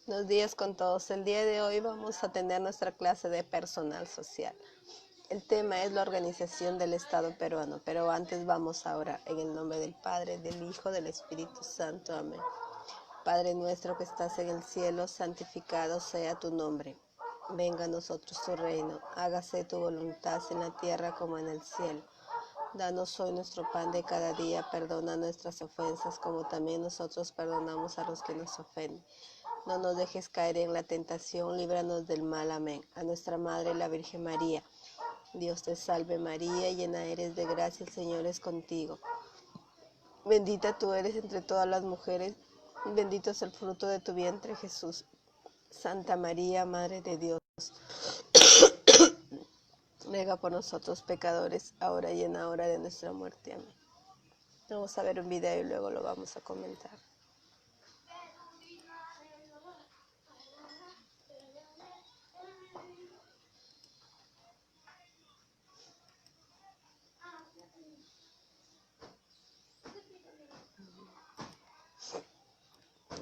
Buenos días con todos. El día de hoy vamos a tener nuestra clase de personal social. El tema es la organización del Estado peruano, pero antes vamos a orar en el nombre del Padre, del Hijo, del Espíritu Santo. Amén. Padre nuestro que estás en el cielo, santificado sea tu nombre. Venga a nosotros tu reino, hágase tu voluntad en la tierra como en el cielo. Danos hoy nuestro pan de cada día, perdona nuestras ofensas como también nosotros perdonamos a los que nos ofenden. No nos dejes caer en la tentación, líbranos del mal. Amén. A nuestra Madre, la Virgen María. Dios te salve María, llena eres de gracia, el Señor es contigo. Bendita tú eres entre todas las mujeres, bendito es el fruto de tu vientre, Jesús. Santa María, Madre de Dios, ruega por nosotros pecadores, ahora y en la hora de nuestra muerte. Amén. Vamos a ver un video y luego lo vamos a comentar.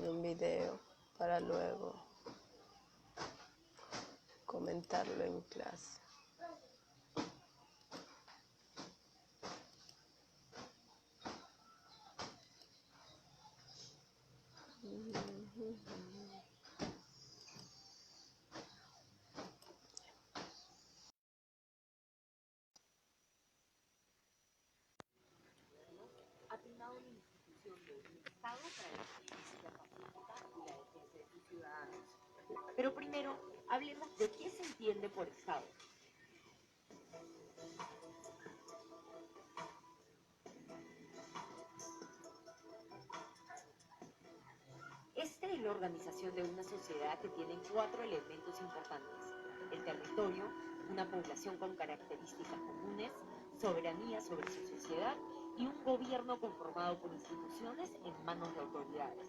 Un video para luego comentarlo en clase. Ha fundado una institución de un Estado para la justicia pacífica y la defensa de sus ciudadanos. Pero primero, hablemos de qué se entiende por Estado. Esta es la organización de una sociedad que tiene 4 elementos importantes: el territorio, una población con características comunes, soberanía sobre su sociedad y un gobierno conformado por instituciones en manos de autoridades.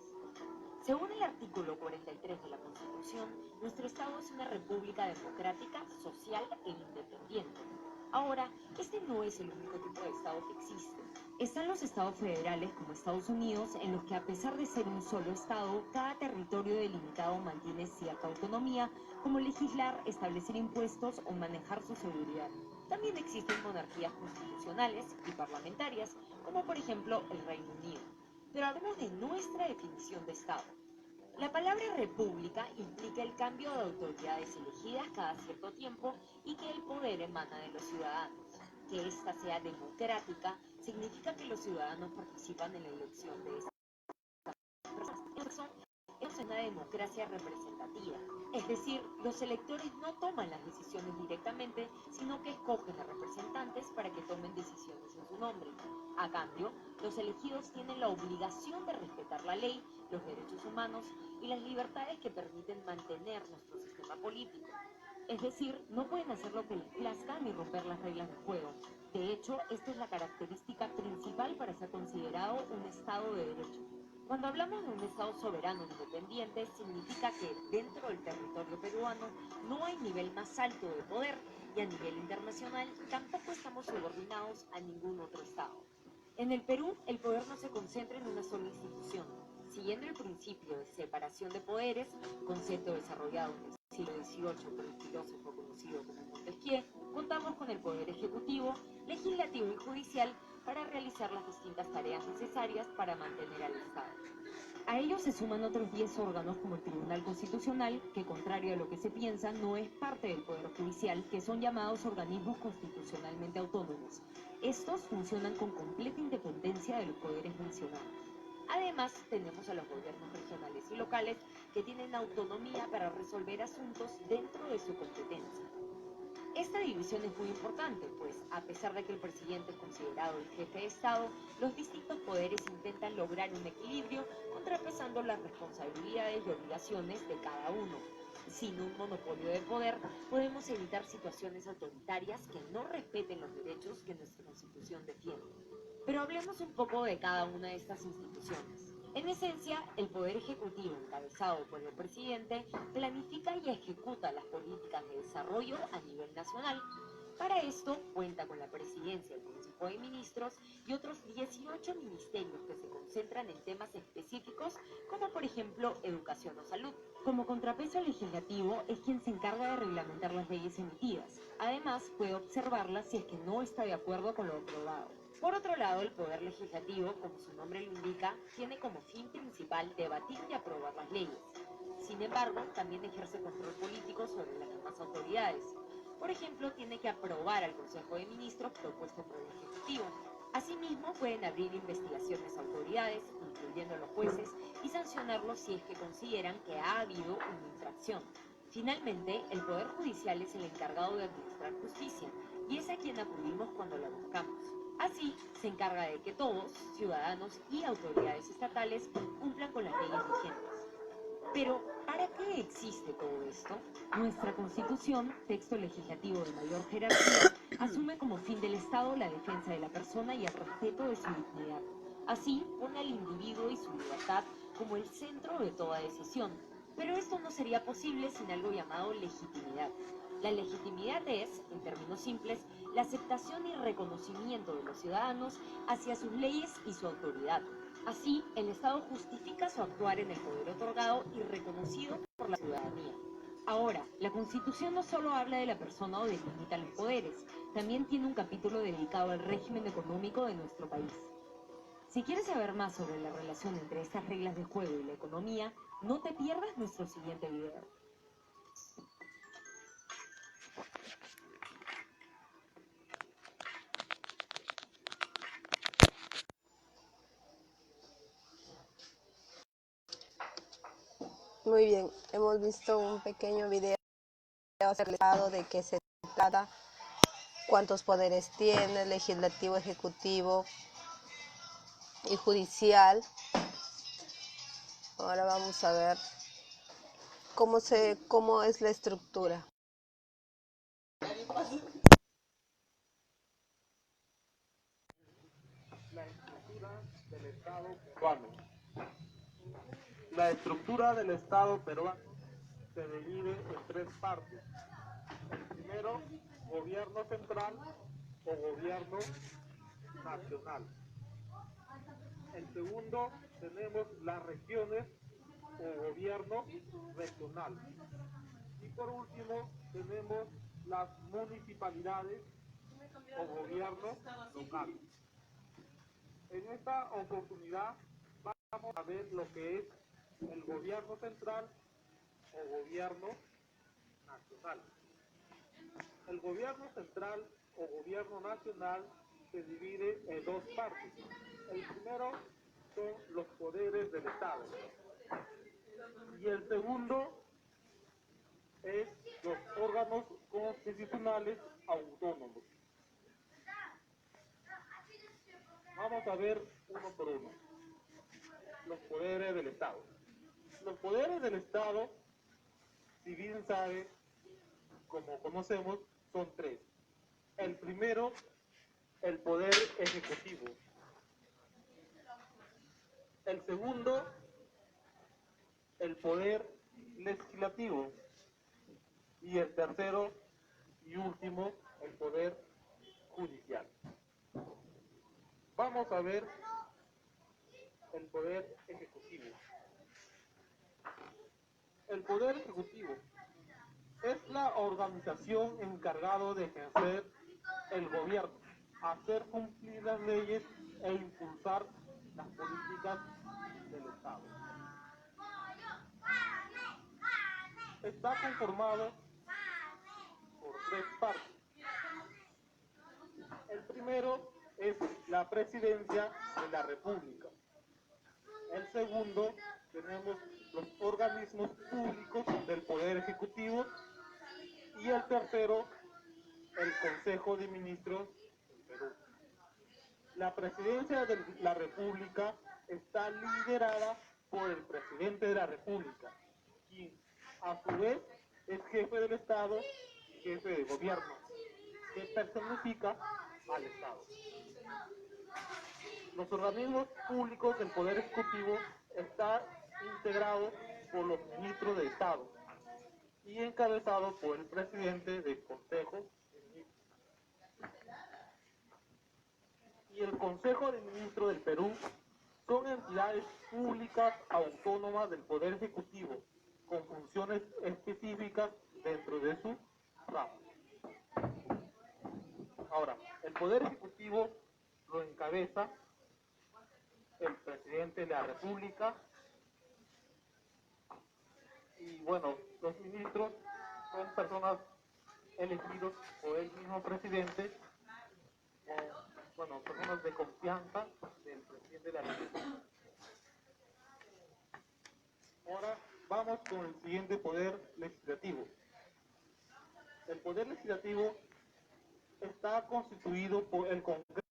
Según el artículo 43 de la Constitución, nuestro Estado es una república democrática, social e independiente. Ahora, este no es el único tipo de Estado que existe. Están los estados federales como Estados Unidos, en los que a pesar de ser un solo Estado, cada territorio delimitado mantiene cierta autonomía, como legislar, establecer impuestos o manejar su seguridad. También existen monarquías constitucionales y parlamentarias, como por ejemplo el Reino Unido. Pero hablemos de nuestra definición de Estado. La palabra república implica el cambio de autoridades elegidas cada cierto tiempo y que el poder emana de los ciudadanos. Que ésta sea democrática significa que los ciudadanos participan en la elección de estas personas. Es una democracia representativa, es decir, los electores no toman las decisiones directamente, sino que escogen a representantes para que tomen decisiones en su nombre. A cambio, los elegidos tienen la obligación de respetar la ley, los derechos humanos y las libertades que permiten mantener nuestro sistema político. Es decir, no pueden hacer lo que les plazca ni romper las reglas del juego. De hecho, esta es la característica principal para ser considerado un Estado de derecho. Cuando hablamos de un Estado soberano e independiente, significa que dentro del territorio peruano no hay nivel más alto de poder y a nivel internacional tampoco estamos subordinados a ningún otro Estado. En el Perú, el poder no se concentra en una sola institución. Siguiendo el principio de separación de poderes, concepto desarrollado en el siglo XVIII por el filósofo conocido como Montesquieu, contamos con el poder ejecutivo, legislativo y judicial para realizar las distintas tareas necesarias para mantener al Estado. A ellos se suman otros 10 órganos como el Tribunal Constitucional, que contrario a lo que se piensa, no es parte del Poder Judicial, que son llamados organismos constitucionalmente autónomos. Estos funcionan con completa independencia de los poderes mencionados. Además, tenemos a los gobiernos regionales y locales que tienen autonomía para resolver asuntos dentro de su competencia. Esta división es muy importante, pues a pesar de que el presidente es considerado el jefe de Estado, los distintos poderes intentan lograr un equilibrio contrapesando las responsabilidades y obligaciones de cada uno. Sin un monopolio de poder, podemos evitar situaciones autoritarias que no respeten los derechos que nuestra Constitución defiende. Pero hablemos un poco de cada una de estas instituciones. En esencia, el Poder Ejecutivo, encabezado por el presidente, planifica y ejecuta las políticas de desarrollo a nivel nacional. Para esto cuenta con la presidencia del Consejo de Ministros y otros 18 ministerios que se concentran en temas específicos como por ejemplo educación o salud. Como contrapeso legislativo es quien se encarga de reglamentar las leyes emitidas. Además puede observarlas si es que no está de acuerdo con lo aprobado. Por otro lado, el Poder Legislativo, como su nombre lo indica, tiene como fin principal debatir y aprobar las leyes. Sin embargo, también ejerce control político sobre las demás autoridades. Por ejemplo, tiene que aprobar al Consejo de Ministros propuesto por el Ejecutivo. Asimismo, pueden abrir investigaciones a autoridades, incluyendo a los jueces, y sancionarlos si es que consideran que ha habido una infracción. Finalmente, el Poder Judicial es el encargado de administrar justicia, y es a quien acudimos cuando la buscamos. Así, se encarga de que todos, ciudadanos y autoridades estatales, cumplan con las leyes vigentes. Pero, ¿para qué existe todo esto? Nuestra Constitución, texto legislativo de mayor jerarquía, asume como fin del Estado la defensa de la persona y el respeto de su dignidad. Así, pone al individuo y su libertad como el centro de toda decisión. Pero esto no sería posible sin algo llamado legitimidad. La legitimidad es, en términos simples, la aceptación y reconocimiento de los ciudadanos hacia sus leyes y su autoridad. Así, el Estado justifica su actuar en el poder otorgado y reconocido por la ciudadanía. Ahora, la Constitución no solo habla de la persona o delimita los poderes, también tiene un capítulo dedicado al régimen económico de nuestro país. Si quieres saber más sobre la relación entre estas reglas de juego y la economía, no te pierdas nuestro siguiente video. Muy bien, hemos visto un pequeño video acerca de qué se trata, cuántos poderes tiene, legislativo, ejecutivo y judicial. Ahora vamos a ver cómo es la estructura. La estructura del Estado peruano. La estructura del Estado peruano se divide en tres partes. El primero, gobierno central o gobierno nacional. El segundo, tenemos las regiones o gobierno regional. Y por último, tenemos las municipalidades o gobierno local. En esta oportunidad vamos a ver lo que es el gobierno central o gobierno nacional. El gobierno central o gobierno nacional se divide en dos partes. El primero son los poderes del Estado y el segundo es los órganos constitucionales autónomos. Vamos a ver uno por uno. Los poderes del Estado. Los poderes del Estado, si bien sabe, como conocemos, son tres. El primero, el poder ejecutivo. El segundo, el poder legislativo. Y el tercero y último, el poder judicial. Vamos a ver el poder ejecutivo. El poder ejecutivo es la organización encargada de ejercer el gobierno, hacer cumplir las leyes e impulsar las políticas del Estado. Está conformado por tres partes. El primero es la presidencia de la República. El segundo, tenemos los organismos públicos del Poder Ejecutivo. Y el tercero, el Consejo de Ministros del Perú. La presidencia de la República está liderada por el presidente de la República, quien a su vez es jefe del Estado y jefe de gobierno, que personifica al Estado. Los organismos públicos del Poder Ejecutivo están integrados por los ministros de Estado y encabezado por el presidente del Consejo de Ministros. y el Consejo de Ministros del Perú son entidades públicas autónomas del Poder Ejecutivo, con funciones específicas dentro de su ramo. Ahora, el Poder Ejecutivo lo encabeza el presidente de la República y bueno, los ministros son personas elegidos por el mismo presidente o, bueno, personas de confianza del presidente de la República. Ahora vamos con el siguiente poder legislativo. El poder legislativo está constituido por el Congreso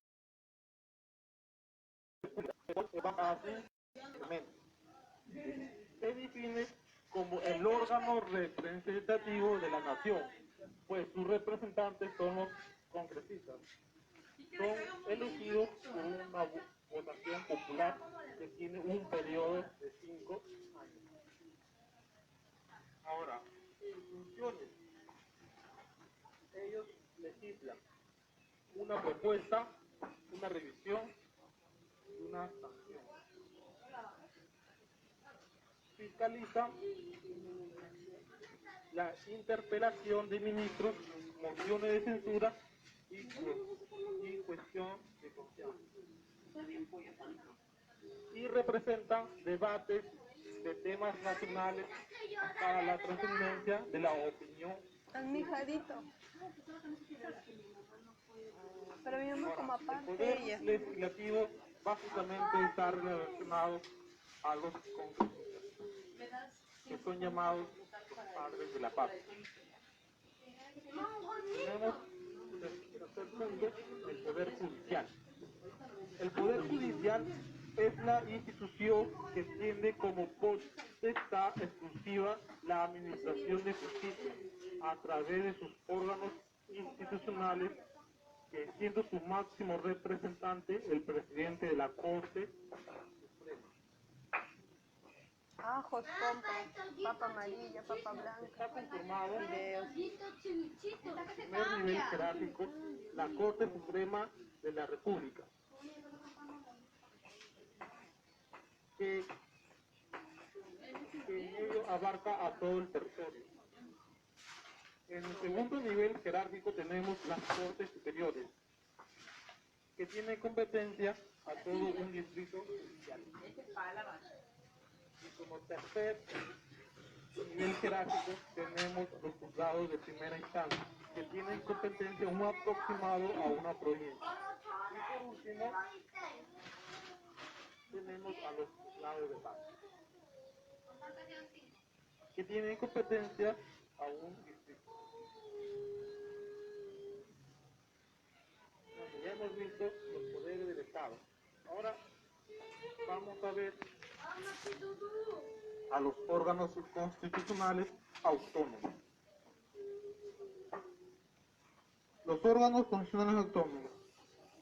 se define como el órgano representativo de la nación, pues sus representantes son los congresistas. Son elegidos por una votación popular que tiene un periodo de 5 años. Ahora, sus funciones. Ellos legislan una propuesta, una revisión y una sanción. Fiscalizan la interpelación de ministros, mociones de censura y cuestión de confianza. Y representan debates de temas nacionales para la trascendencia de la opinión. Al mijadito. Pero mi mamá como aparte el poder ella. legislativo básicamente está relacionado a los congresistas, que son llamados los padres de la patria. Tenemos el tercer punto, el poder judicial. El poder judicial es la institución que tiene como potestad exclusiva la administración de justicia a través de sus órganos institucionales, que siendo su máximo representante el presidente de la Corte Suprema. Ajos, pompa, papa amarilla, papa blanca. Está conformado Videos. en primer nivel jerárquico la Corte Suprema de la República, que en ello abarca a todo el territorio. En el segundo nivel jerárquico tenemos las Cortes Superiores, que tienen competencia a todo un distrito judicial. Y como tercer nivel jerárquico tenemos los juzgados de primera instancia, que tienen competencia un aproximado a una provincia. Y por último, tenemos a los juzgados de paz, que tienen competencia a un distrito. Bueno, ya hemos visto los poderes del Estado. Ahora vamos a ver a los órganos constitucionales autónomos. Los órganos constitucionales autónomos.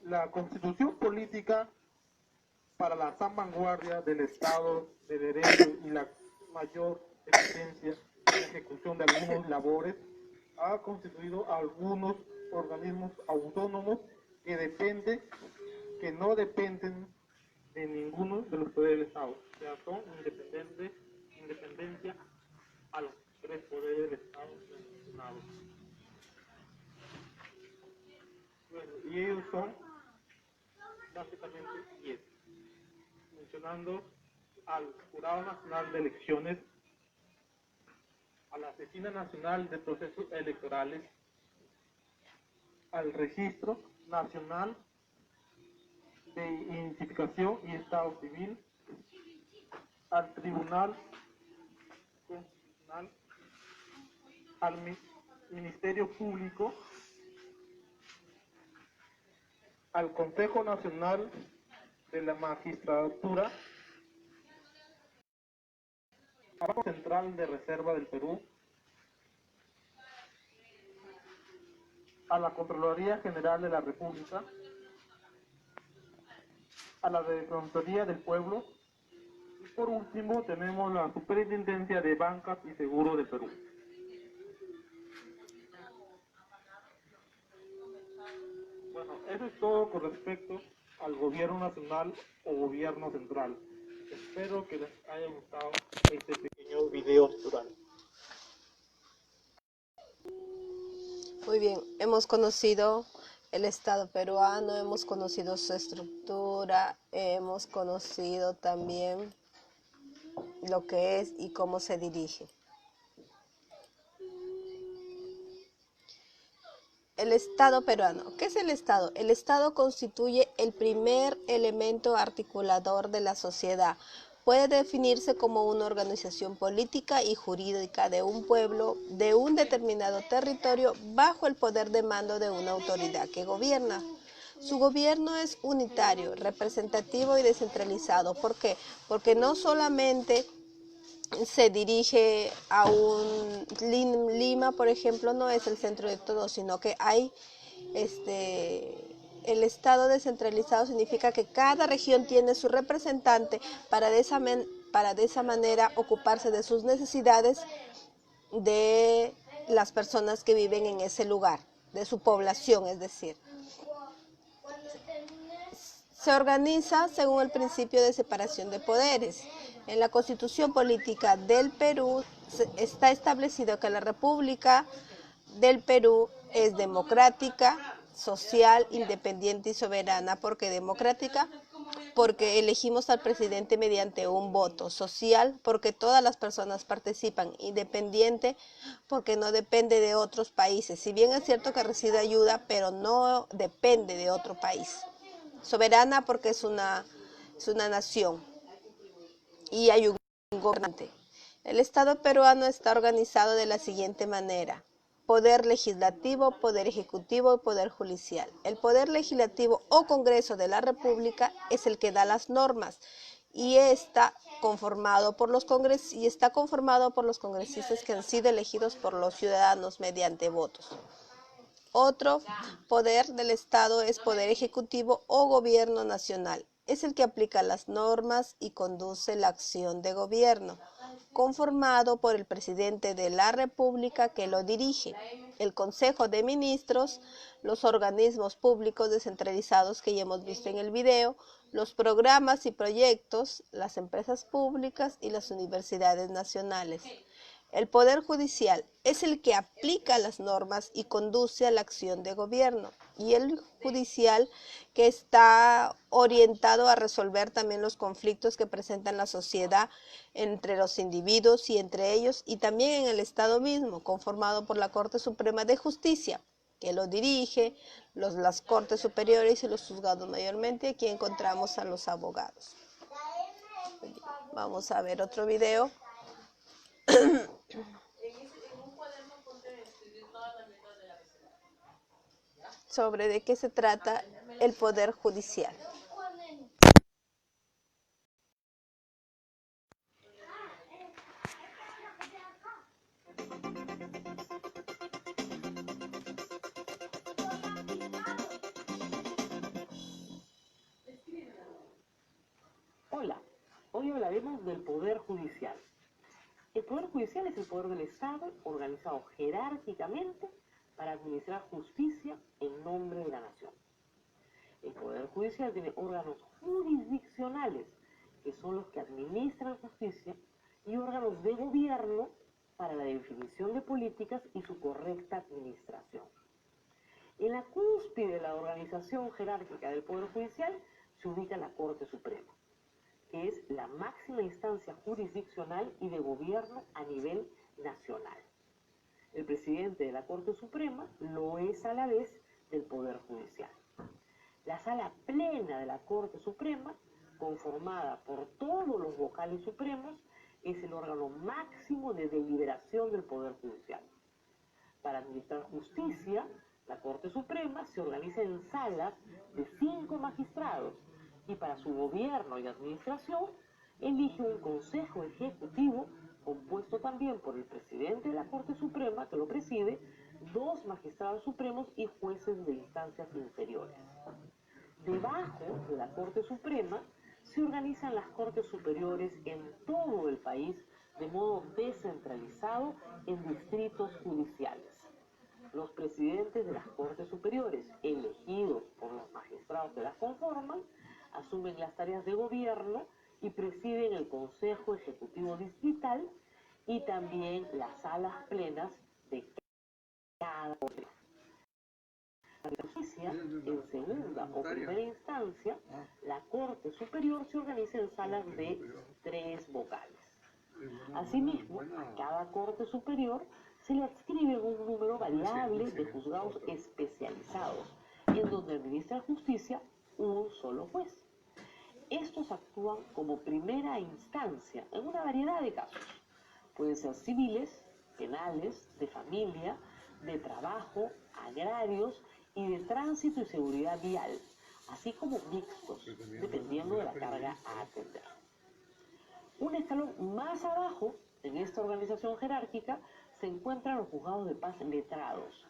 La Constitución política para la salvaguardia del Estado de Derecho y la mayor eficiencia en la ejecución de algunas labores ha constituido algunos organismos autónomos que no dependen de ninguno de los poderes del Estado, o sea, son independencia a los tres poderes del Estado mencionados. Bueno, y ellos son básicamente 10, mencionando al Jurado Nacional de Elecciones, a la Oficina Nacional de Procesos Electorales, al Registro Nacional de Identificación y Estado Civil, al Tribunal Constitucional, al Ministerio Público, al Consejo Nacional de la Magistratura, al Banco Central de Reserva del Perú, a la Contraloría General de la República, a la Defensoría del Pueblo y por último tenemos la Superintendencia de Bancas y Seguros del Perú. Bueno, eso es todo con respecto al gobierno nacional o gobierno central. Espero que les haya gustado este pequeño video tutorial. Muy bien, hemos conocido el Estado peruano, hemos conocido su estructura, hemos conocido también lo que es y cómo se dirige. El Estado peruano. ¿Qué es el Estado? El Estado constituye el primer elemento articulador de la sociedad. Puede definirse como una organización política y jurídica de un pueblo, de un determinado territorio, bajo el poder de mando de una autoridad que gobierna. Su gobierno es unitario, representativo y descentralizado. ¿Por qué? Porque no solamente se dirige a un Lima, por ejemplo, no es el centro de todo, sino que hay el estado descentralizado significa que cada región tiene su representante para de esa manera ocuparse de sus necesidades de las personas que viven en ese lugar, de su población, es decir. Se organiza según el principio de separación de poderes. En la Constitución Política del Perú está establecido que la República del Perú es democrática, social, independiente y soberana. ¿Por qué democrática? Porque elegimos al presidente mediante un voto. Social, porque todas las personas participan. Independiente, porque no depende de otros países. Si bien es cierto que recibe ayuda, pero no depende de otro país. Soberana, porque es una nación y hay un gobernante. El Estado peruano está organizado de la siguiente manera: poder legislativo, poder ejecutivo y poder judicial. El poder legislativo o Congreso de la República es el que da las normas y está conformado por los congresistas que han sido elegidos por los ciudadanos mediante votos. Otro poder del Estado es poder ejecutivo o gobierno nacional. Es el que aplica las normas y conduce la acción de gobierno, conformado por el presidente de la República que lo dirige, el Consejo de Ministros, los organismos públicos descentralizados que ya hemos visto en el video, los programas y proyectos, las empresas públicas y las universidades nacionales. El Poder Judicial es el que aplica las normas y conduce a la acción de gobierno, y el judicial que está orientado a resolver también los conflictos que presenta la sociedad entre los individuos y entre ellos, y también en el Estado mismo, conformado por la Corte Suprema de Justicia, que lo dirige, las Cortes Superiores y los juzgados mayormente. Aquí encontramos a los abogados. Vamos a ver otro video. Sobre de qué se trata el Poder Judicial. Hola, hoy hablaremos del Poder Judicial. El Poder Judicial es el poder del Estado organizado jerárquicamente para administrar justicia en nombre de la nación. El Poder Judicial tiene órganos jurisdiccionales, que son los que administran justicia, y órganos de gobierno para la definición de políticas y su correcta administración. En la cúspide de la organización jerárquica del Poder Judicial se ubica la Corte Suprema, que es la máxima instancia jurisdiccional y de gobierno a nivel nacional. El presidente de la Corte Suprema lo es a la vez del Poder Judicial. La Sala Plena de la Corte Suprema, conformada por todos los vocales supremos, es el órgano máximo de deliberación del Poder Judicial. Para administrar justicia, la Corte Suprema se organiza en salas de 5 magistrados, y para su gobierno y administración elige un consejo ejecutivo compuesto también por el presidente de la Corte Suprema, que lo preside, 2 magistrados supremos y jueces de instancias inferiores. Debajo de la Corte Suprema se organizan las Cortes Superiores en todo el país de modo descentralizado en distritos judiciales. los presidentes de las Cortes Superiores, elegidos por los magistrados que las conforman, asumen las tareas de gobierno y presiden el Consejo Ejecutivo Distrital y también las salas plenas de cada corte. La justicia, en segunda o primera instancia, la Corte Superior se organiza en salas de 3 vocales. Asimismo, a cada Corte Superior se le adscribe un número variable de juzgados especializados, en donde administra justicia un solo juez. Estos actúan como primera instancia en una variedad de casos. Pueden ser civiles, penales, de familia, de trabajo, agrarios y de tránsito y seguridad vial, así como mixtos, dependiendo de la carga a atender. Un escalón más abajo, en esta organización jerárquica, se encuentran los juzgados de paz letrados,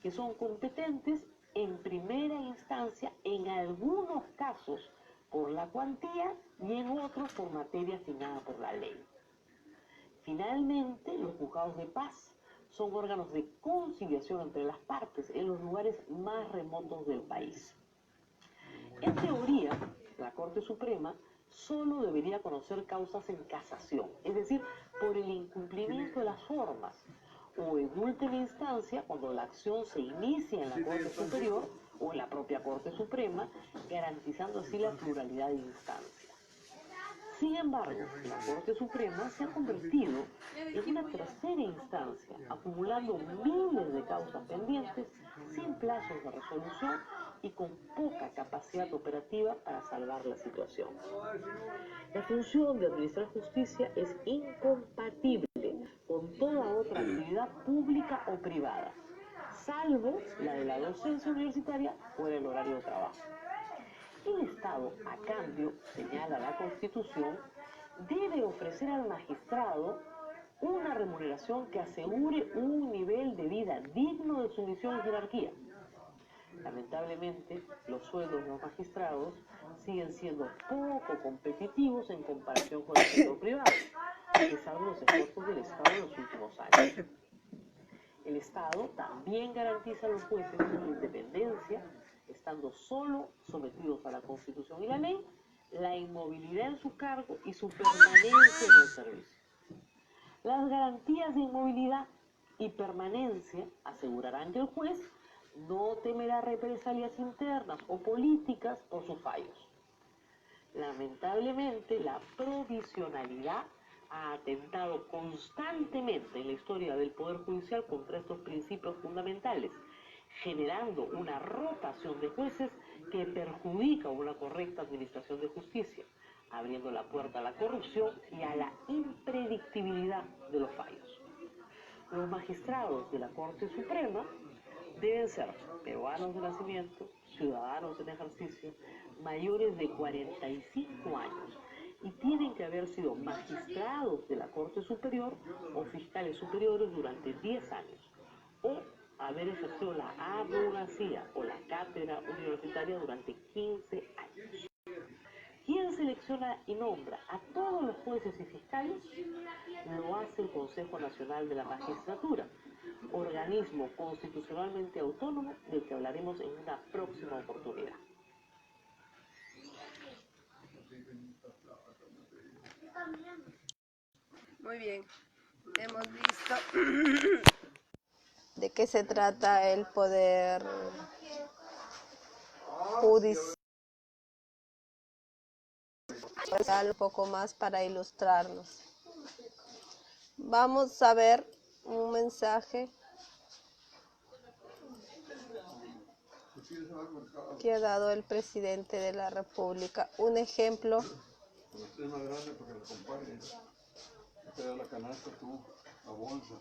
que son competentes en primera instancia en algunos casos por la cuantía y en otros por materia asignada por la ley. Finalmente, los juzgados de paz son órganos de conciliación entre las partes en los lugares más remotos del país. En teoría, la Corte Suprema solo debería conocer causas en casación, es decir, por el incumplimiento de las formas, o en última instancia, cuando la acción se inicia en la Corte Superior o en la propia Corte Suprema, garantizando así la pluralidad de instancias. Sin embargo, la Corte Suprema se ha convertido en una tercera instancia, acumulando miles de causas pendientes, sin plazos de resolución y con poca capacidad operativa para salvar la situación. La función de administrar justicia es incompatible con toda otra actividad pública o privada, salvo la de la docencia universitaria o el horario de trabajo. El Estado, a cambio, señala la Constitución, debe ofrecer al magistrado una remuneración que asegure un nivel de vida digno de su misión y jerarquía. Lamentablemente, los sueldos de los magistrados siguen siendo poco competitivos en comparación con el sector privado, a pesar de los esfuerzos del Estado en los últimos años. El Estado también garantiza a los jueces su independencia, estando solo sometidos a la Constitución y la ley, la inmovilidad en su cargo y su permanencia en el servicio. Las garantías de inmovilidad y permanencia asegurarán que el juez no temerá represalias internas o políticas por sus fallos. Lamentablemente, la provisionalidad ha atentado constantemente en la historia del Poder Judicial contra estos principios fundamentales, generando una rotación de jueces que perjudica una correcta administración de justicia, abriendo la puerta a la corrupción y a la impredictibilidad de los fallos. Los magistrados de la Corte Suprema deben ser peruanos de nacimiento, ciudadanos en ejercicio, mayores de 45 años y tienen que haber sido magistrados de la Corte Superior o fiscales superiores durante 10 años o haber ejercido la abogacía o la cátedra universitaria durante 15 años. ¿Quién selecciona y nombra a todos los jueces y fiscales? Lo hace el Consejo Nacional de la Magistratura, organismo constitucionalmente autónomo del que hablaremos en una próxima oportunidad. Muy bien, hemos visto de qué se trata el poder judicial, un poco más para ilustrarnos. Vamos a ver un mensaje que ha dado el presidente de la República. Un ejemplo. Es más grande porque lo compare. Esta es la canasta, tú, la bolsa.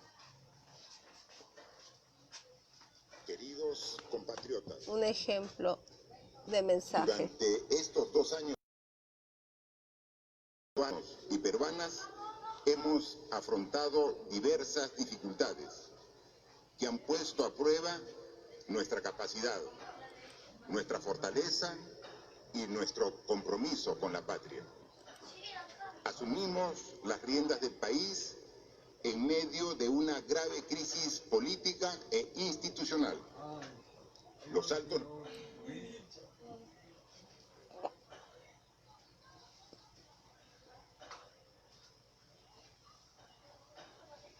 Queridos compatriotas, Un ejemplo de mensaje. durante estos 2 años, peruanos y peruanas hemos afrontado diversas dificultades que han puesto a prueba nuestra capacidad, nuestra fortaleza y nuestro compromiso con la patria. Asumimos las riendas del país en medio de una grave crisis política e institucional. Los altos...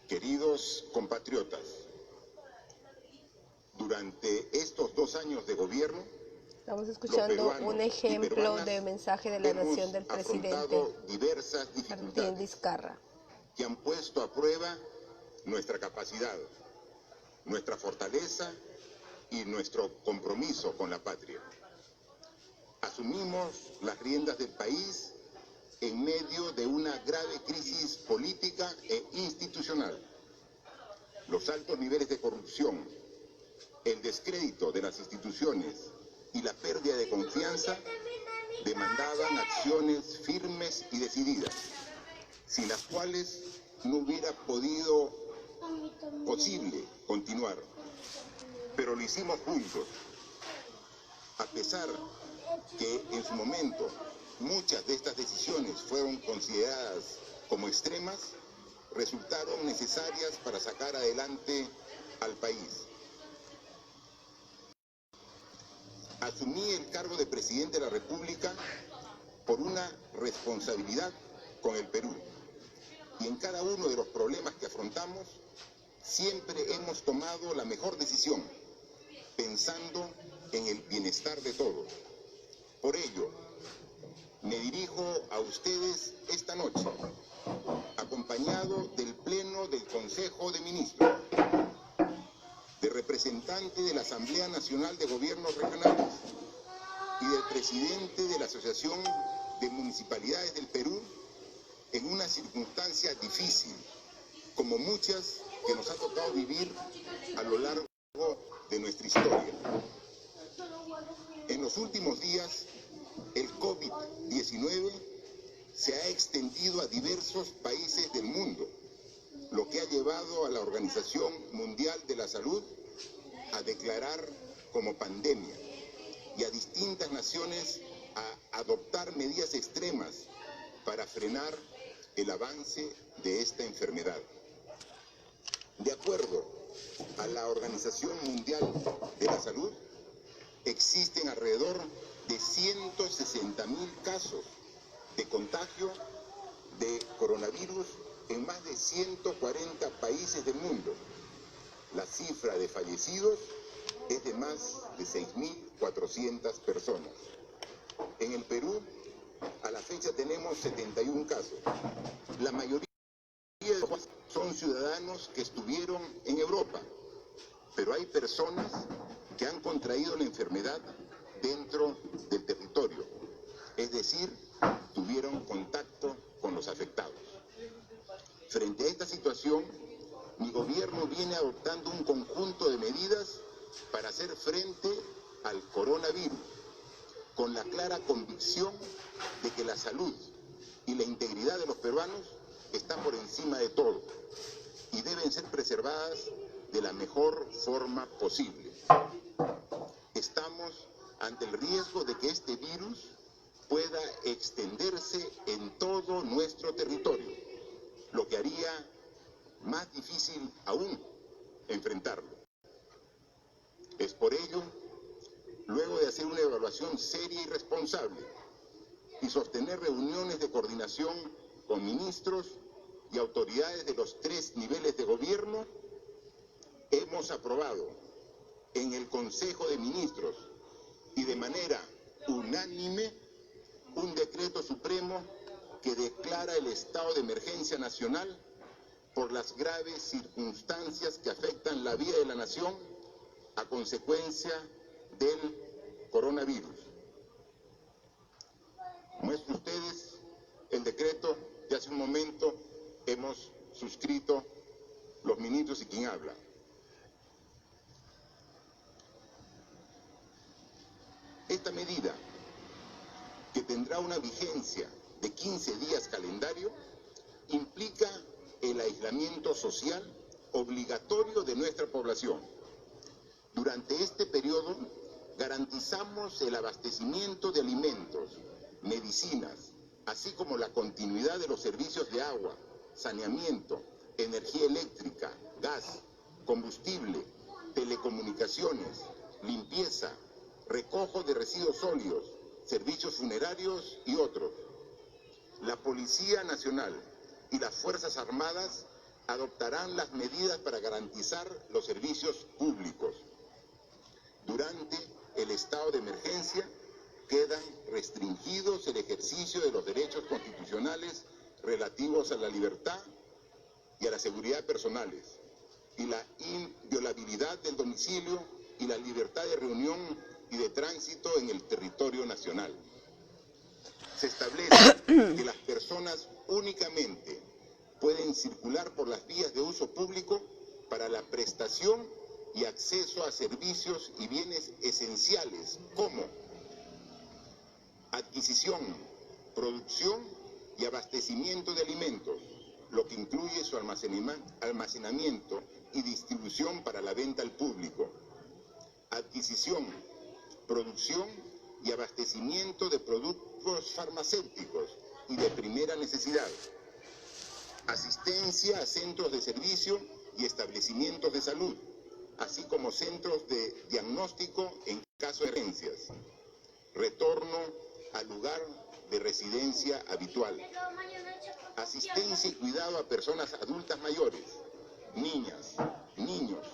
Queridos compatriotas, durante estos 2 años de gobierno, estamos escuchando un ejemplo de mensaje de la nación del presidente Martín Vizcarra, que han puesto a prueba nuestra capacidad, nuestra fortaleza y nuestro compromiso con la patria. Asumimos las riendas del país en medio de una grave crisis política e institucional. Los altos niveles de corrupción, el descrédito de las instituciones y la pérdida de confianza demandaban acciones firmes y decididas, sin las cuales no hubiera posible continuar. Pero lo hicimos juntos. A pesar que en su momento muchas de estas decisiones fueron consideradas como extremas, resultaron necesarias para sacar adelante al país. Asumí el cargo de presidente de la República por una responsabilidad con el Perú. Y en cada uno de los problemas que afrontamos, siempre hemos tomado la mejor decisión, pensando en el bienestar de todos. Por ello, me dirijo a ustedes esta noche, acompañado del Pleno del Consejo de Ministros, de representante de la Asamblea Nacional de Gobiernos Regionales y del presidente de la Asociación de Municipalidades del Perú, en una circunstancia difícil, como muchas que nos ha tocado vivir a lo largo de nuestra historia. En los últimos días, el COVID-19 se ha extendido a diversos países del mundo, lo que ha llevado a la Organización Mundial de la Salud a declarar como pandemia y a distintas naciones a adoptar medidas extremas para frenar el avance de esta enfermedad. De acuerdo a la Organización Mundial de la Salud, existen alrededor de 160.000 casos de contagio de coronavirus en más de 140 países del mundo. La cifra de fallecidos es de más de 6.400 personas. En el Perú, a la fecha tenemos 71 casos. La mayoría de ellos son ciudadanos que estuvieron en Europa, pero hay personas que han contraído la enfermedad dentro del territorio, es decir, tuvieron contacto con los afectados. Frente a esta situación, mi gobierno viene adoptando un conjunto de medidas para hacer frente al coronavirus, con la clara convicción de que la salud y la integridad de los peruanos están por encima de todo y deben ser preservadas de la mejor forma posible. Estamos ante el riesgo de que este virus pueda extenderse en todo nuestro territorio, lo que haría más difícil aún enfrentarlo. Es por ello, luego de hacer una evaluación seria y responsable y sostener reuniones de coordinación con ministros y autoridades de los 3 niveles de gobierno, hemos aprobado en el Consejo de Ministros y de manera unánime un decreto supremo que declara el estado de emergencia nacional por las graves circunstancias que afectan la vida de la nación a consecuencia del coronavirus. Muestro ustedes el decreto que hace un momento hemos suscrito los ministros y quien habla. Esta medida, que tendrá una vigencia de 15 días calendario, implica el aislamiento social obligatorio de nuestra población. Durante este periodo garantizamos el abastecimiento de alimentos, medicinas, así como la continuidad de los servicios de agua, saneamiento, energía eléctrica, gas, combustible, telecomunicaciones, limpieza, recojo de residuos sólidos, servicios funerarios y otros. La Policía Nacional y las Fuerzas Armadas adoptarán las medidas para garantizar los servicios públicos. Durante el estado de emergencia quedan restringidos el ejercicio de los derechos constitucionales relativos a la libertad y a la seguridad personales, y la inviolabilidad del domicilio y la libertad de reunión y de tránsito en el territorio nacional. Se establece que las personas únicamente pueden circular por las vías de uso público para la prestación y acceso a servicios y bienes esenciales como adquisición, producción y abastecimiento de alimentos, lo que incluye su almacenamiento y distribución para la venta al público, adquisición, producción y abastecimiento de productos farmacéuticos y de primera necesidad, asistencia a centros de servicio y establecimientos de salud, así como centros de diagnóstico en caso de emergencias, retorno al lugar de residencia habitual, asistencia y cuidado a personas adultas mayores, niñas, niños,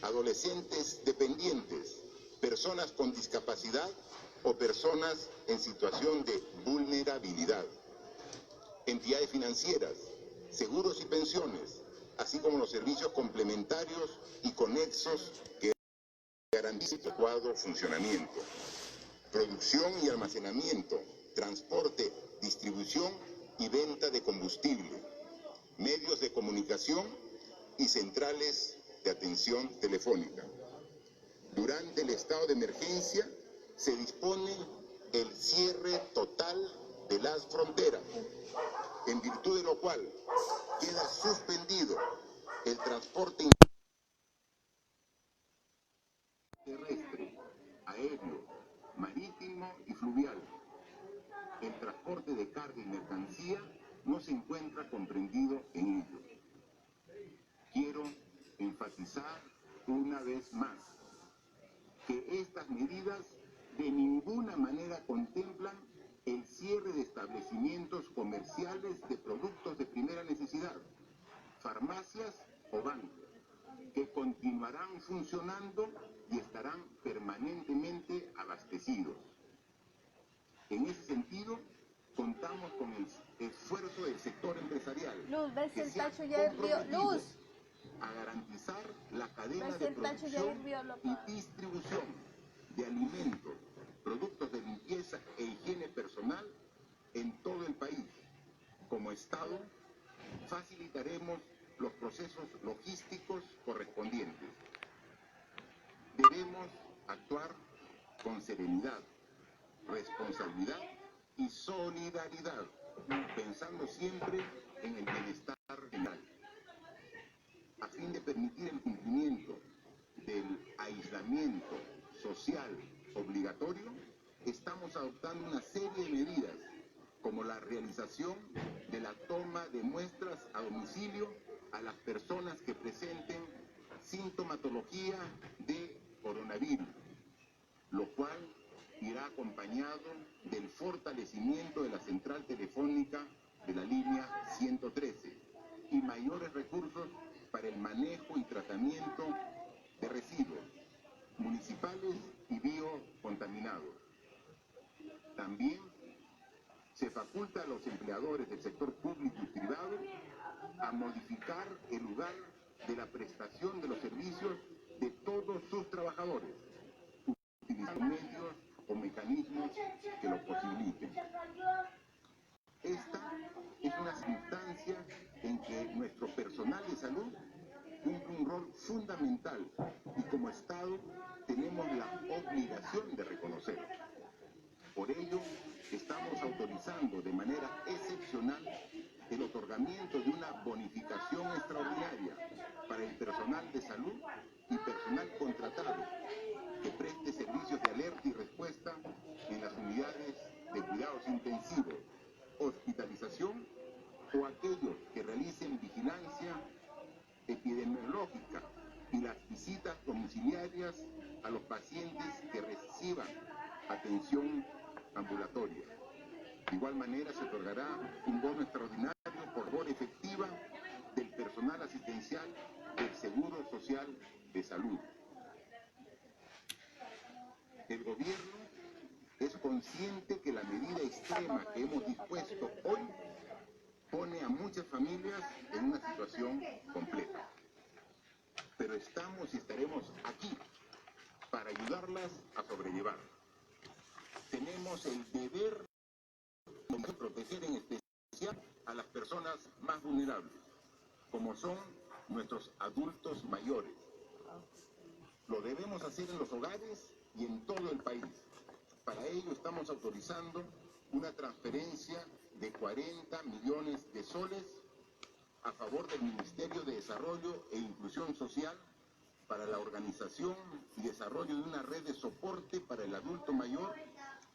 adolescentes dependientes, personas con discapacidad o personas en situación de vulnerabilidad, entidades financieras, seguros y pensiones, así como los servicios complementarios y conexos que garanticen su adecuado funcionamiento, producción y almacenamiento, transporte, distribución y venta de combustible, medios de comunicación y centrales de atención telefónica. Durante el estado de emergencia se dispone el cierre total de las fronteras, en virtud de lo cual queda suspendido el transporte terrestre, aéreo, marítimo y fluvial. El transporte de carga y mercancía no se encuentra comprendido en ello. Quiero enfatizar una vez más que estas medidas de ninguna manera contemplan el cierre de establecimientos comerciales de productos de primera necesidad, farmacias o bancos, que continuarán funcionando y estarán permanentemente abastecidos. En ese sentido, contamos con el esfuerzo del sector empresarial, Luz, ¿ves que el se ha tacho ya hirvió? comprometido Luz, a garantizar la cadena ¿ves de el tacho ya producción hirvió, y loco? distribución de alimentos, productos de limpieza e higiene personal en todo el país. Como Estado, facilitaremos los procesos logísticos correspondientes. Debemos actuar con serenidad, responsabilidad y solidaridad, pensando siempre en el bienestar general. A fin de permitir el cumplimiento del aislamiento social obligatorio, estamos adoptando una serie de medidas, como la realización de la toma de muestras a domicilio a las personas que presenten sintomatología de coronavirus, lo cual irá acompañado del fortalecimiento de la central telefónica de la línea 113 y mayores recursos para el manejo y tratamiento de residuos municipales y biocontaminados. También se faculta a los empleadores del sector público y privado a modificar el lugar de la prestación de los servicios de todos sus trabajadores, utilizando medios o mecanismos que lo posibiliten. Esta es una circunstancia en que nuestro personal de salud cumple un rol fundamental y como Estado tenemos la obligación de reconocer. Por ello, estamos autorizando de manera excepcional el otorgamiento de una bonificación extraordinaria para el personal de salud y personal contratado que preste servicios de alerta y respuesta en las unidades de cuidados intensivos, hospitalización o aquellos que realicen vigilancia oncológica y las visitas domiciliarias a los pacientes que reciban atención ambulatoria. De igual manera, se otorgará un bono extraordinario por labor efectiva del personal asistencial del Seguro Social de Salud. El gobierno es consciente que la medida extrema que hemos dispuesto hoy pone a muchas familias en una situación compleja. Pero estamos y estaremos aquí para ayudarlas a sobrellevar. Tenemos el deber de proteger en especial a las personas más vulnerables, como son nuestros adultos mayores. Lo debemos hacer en los hogares y en todo el país. Para ello estamos autorizando una transferencia de 40 millones de soles a favor del Ministerio de Desarrollo e Inclusión Social para la organización y desarrollo de una red de soporte para el adulto mayor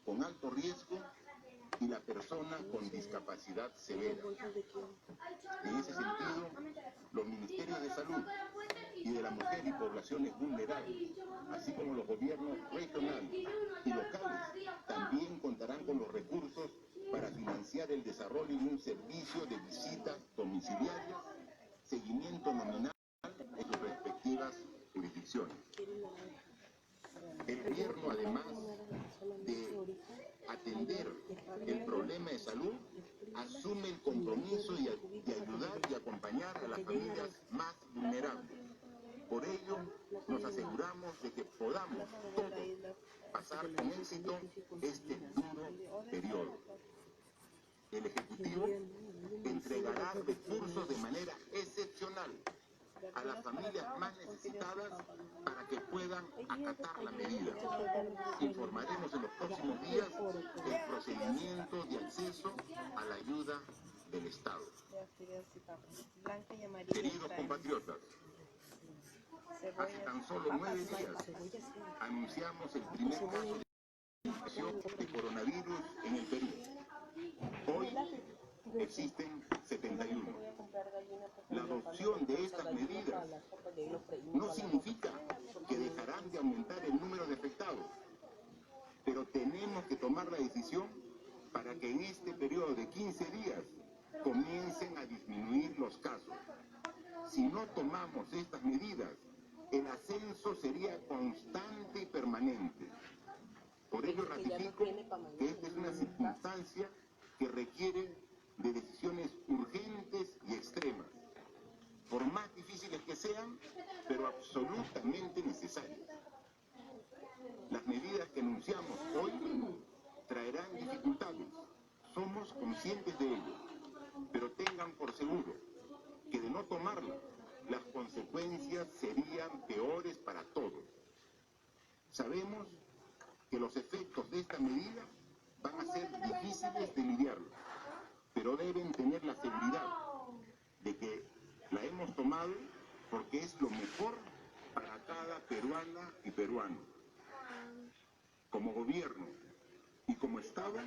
con alto riesgo y la persona con discapacidad severa. En ese sentido, los Ministerios de Salud y de la Mujer y Poblaciones Vulnerables, así como los gobiernos regionales y locales, también contarán con los recursos para financiar el desarrollo de un servicio de visitas domiciliarias, seguimiento nominal en sus respectivas jurisdicciones. El gobierno, además de atender el problema de salud, asume el compromiso de ayudar y acompañar a las familias más vulnerables. Por ello, nos aseguramos de que podamos todos pasar con éxito este duro periodo. El Ejecutivo entregará recursos de manera excepcional a las familias más necesitadas para que puedan acatar la medida. Informaremos en los próximos días el procedimiento de acceso a la ayuda del Estado. Queridos compatriotas, hace tan solo 9 días anunciamos el primer caso de infección de coronavirus en el Perú. Hoy existen 71. La adopción de estas medidas no significa que dejarán de aumentar el número de afectados, pero tenemos que tomar la decisión para que en este periodo de 15 días comiencen a disminuir los casos. Si no tomamos estas medidas, el ascenso sería constante y permanente. Por ello ratifico que esta es una circunstancia que requiere de decisiones urgentes y extremas, por más difíciles que sean, pero absolutamente necesarias. Las medidas que anunciamos hoy traerán dificultades, somos conscientes de ello, pero tengan por seguro que de no tomarlas, las consecuencias serían peores para todos. Sabemos que los efectos de esta medida van a ser difíciles de lidiarlos, pero deben tener la seguridad de que la hemos tomado porque es lo mejor para cada peruana y peruano. Como gobierno y como Estado,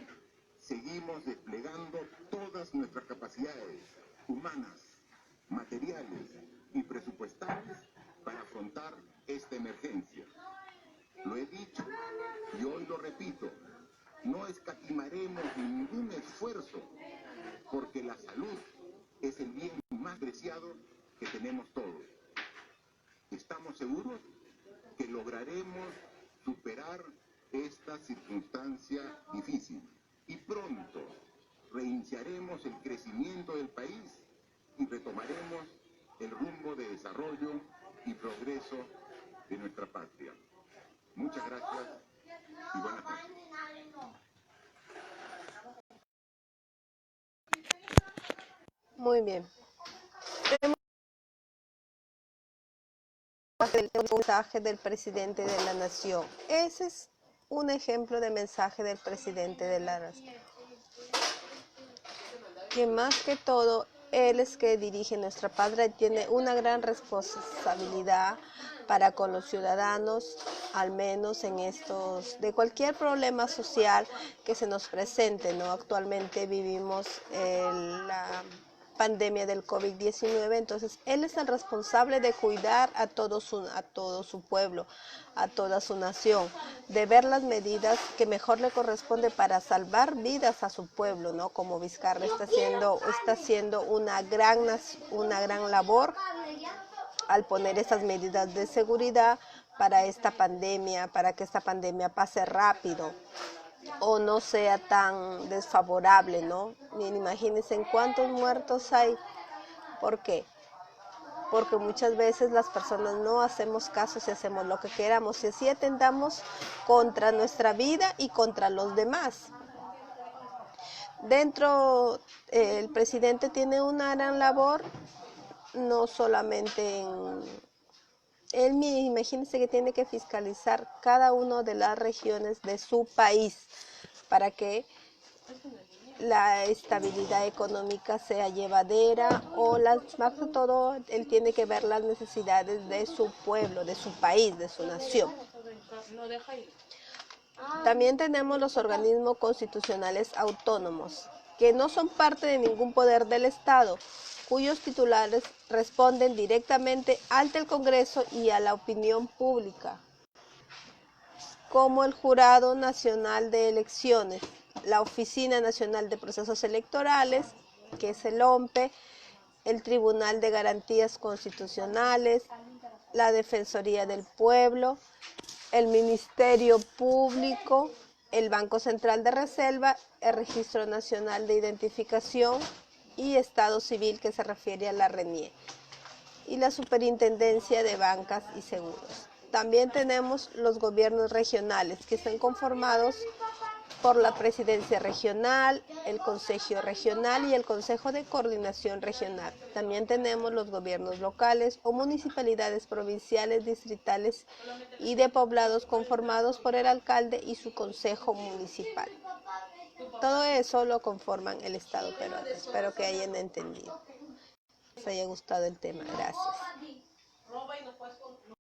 seguimos desplegando todas nuestras capacidades humanas, materiales y presupuestales para afrontar esta emergencia. Lo he dicho y hoy lo repito, no escatimaremos ningún esfuerzo porque la salud es el bien más preciado que tenemos todos. Estamos seguros que lograremos superar esta circunstancia difícil y pronto reiniciaremos el crecimiento del país y retomaremos el rumbo de desarrollo y progreso de nuestra patria. Muchas gracias y buenas noches. Muy bien. El mensaje del presidente de la nación. Ese es un ejemplo de mensaje del presidente de la nación. Que más que todo, él es que dirige nuestra patria y tiene una gran responsabilidad para con los ciudadanos, al menos en estos, de cualquier problema social que se nos presente, ¿no? Actualmente vivimos pandemia del COVID-19. Entonces, él es el responsable de cuidar a todo su pueblo, a toda su nación, de ver las medidas que mejor le corresponde para salvar vidas a su pueblo, ¿no? Como Vizcarra está haciendo una gran labor al poner esas medidas de seguridad para esta pandemia, para que esta pandemia pase rápido o no sea tan desfavorable, ¿no? Miren, imagínense en cuántos muertos hay. ¿Por qué? Porque muchas veces las personas no hacemos caso si hacemos lo que queramos y así atentamos contra nuestra vida y contra los demás. El presidente tiene una gran labor, no solamente imagínense que tiene que fiscalizar cada una de las regiones de su país para que la estabilidad económica sea llevadera más que todo, él tiene que ver las necesidades de su pueblo, de su país, de su nación. También tenemos los organismos constitucionales autónomos, que no son parte de ningún poder del Estado, cuyos titulares responden directamente ante el Congreso y a la opinión pública, como el Jurado Nacional de Elecciones, la Oficina Nacional de Procesos Electorales, que es el OMPE, el Tribunal de Garantías Constitucionales, la Defensoría del Pueblo, el Ministerio Público, el Banco Central de Reserva, el Registro Nacional de Identificación y Estado Civil, que se refiere a la RENIE, y la Superintendencia de Bancas y Seguros. También tenemos los gobiernos regionales, que están conformados por la Presidencia Regional, el Consejo Regional y el Consejo de Coordinación Regional. También tenemos los gobiernos locales o municipalidades provinciales, distritales y de poblados conformados por el alcalde y su consejo municipal. Todo eso lo conforman el Estado peruano. Espero que hayan entendido. Les haya gustado el tema. Gracias.